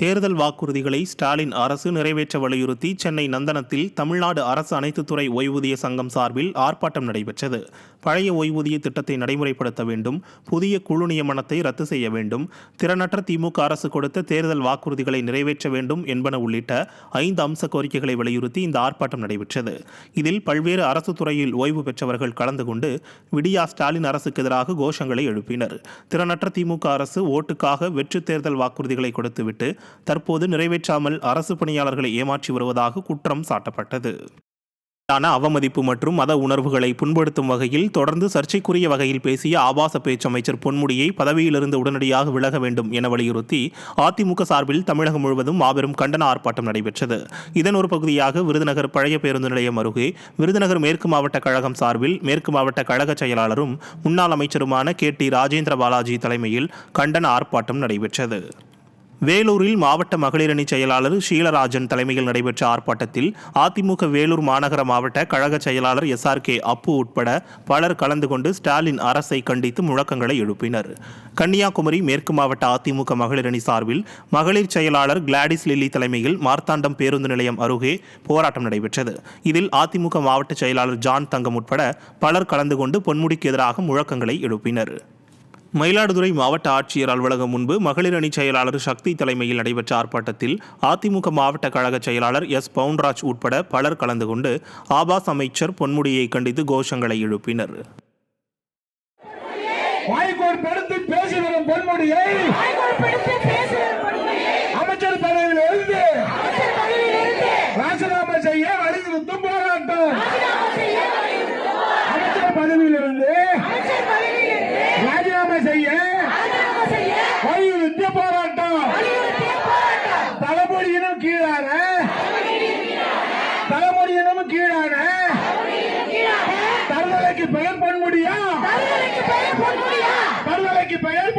தேர்தல் வாக்குறுதிகளை ஸ்டாலின் அரசு நிறைவேற்ற வலியுறுத்தி சென்னை நந்தனத்தில் தமிழ்நாடு அரசு அனைத்து துறை ஓய்வூதிய சங்கம் சார்பில் ஆர்ப்பாட்டம் நடைபெற்றது. பழைய ஓய்வூதிய திட்டத்தை நடைமுறைப்படுத்த வேண்டும், புதிய குழு நியமனத்தை ரத்து செய்ய வேண்டும், திறனற்ற திமுக அரசு கொடுத்த தேர்தல் வாக்குறுதிகளை நிறைவேற்ற வேண்டும் என்பன உள்ளிட்ட 5 அம்ச கோரிக்கைகளை வலியுறுத்தி இந்த ஆர்ப்பாட்டம் நடைபெற்றது. இதில் பல்வேறு அரசு துறையில் ஓய்வு பெற்றவர்கள் கலந்து கொண்டு விடியா ஸ்டாலின் அரசுக்கு எதிராக கோஷங்களை எழுப்பினர். திறனற்ற திமுக அரசு ஓட்டுக்காக வெற்று தேர்தல் வாக்குறுதிகளை கொடுத்துவிட்டு தற்போது நிறைவேற்றாமல் அரசு பணியாளர்களை ஏமாற்றி வருவதாக குற்றம் சாட்டப்பட்டது. அவமதிப்பு மற்றும் மத உணர்வுகளை புண்படுத்தும் வகையில் தொடர்ந்து சர்ச்சைக்குரிய வகையில் பேசிய ஆபாச பேச்சமைச்சர் பொன்முடியை பதவியிலிருந்து உடனடியாக விலக வேண்டும் என வலியுறுத்தி அதிமுக சார்பில் தமிழகம் முழுவதும் மாபெரும் கண்டன ஆர்ப்பாட்டம் நடைபெற்றது. இதன் ஒரு பகுதியாக விருதுநகர் பழைய பேருந்து நிலையம் அருகே விருதுநகர் மேற்கு மாவட்ட கழகம் சார்பில் மேற்கு மாவட்ட கழக செயலாளரும் முன்னாள் அமைச்சருமான KT ராஜேந்திர பாலாஜி தலைமையில் கண்டன ஆர்ப்பாட்டம் நடைபெற்றது. வேலூரில் மாவட்ட மகளிரணி செயலாளர் ஷீலராஜன் தலைமையில் நடைபெற்ற ஆர்ப்பாட்டத்தில் அதிமுக வேலூர் மாநகர மாவட்ட கழக செயலாளர் SRK அப்பு உட்பட பலர் கலந்து கொண்டு ஸ்டாலின் அரசை கண்டித்து முழக்கங்களை எழுப்பினர். கன்னியாகுமரி மேற்கு மாவட்ட அதிமுக மகளிரணி சார்பில் மகளிர் செயலாளர் கிளாடிஸ் லில்லி தலைமையில் மார்த்தாண்டம் பேருந்து நிலையம் அருகே போராட்டம் நடைபெற்றது. இதில் அதிமுக மாவட்ட செயலாளர் ஜான் தங்கம் உட்பட பலர் கலந்து கொண்டு பொன்முடிக்கு எதிராக முழக்கங்களை எழுப்பினர். மயிலாடுதுறை மாவட்ட ஆட்சியர் அலுவலகம் முன்பு மகளிர் அணி செயலாளர் சக்தி தலைமையில் நடைபெற்ற ஆர்ப்பாட்டத்தில் அதிமுக மாவட்ட கழக செயலாளர் S. பவுன்ராஜ் உட்பட பலர் கலந்து கொண்டு ஆபாஸ் அமைச்சர் பொன்முடியை கண்டித்து கோஷங்களை எழுப்பினர். தலைமுடியினும் கீழான தருதலைக்கு பெயர் பொன்முடியா, தருதலைக்கு பெயர்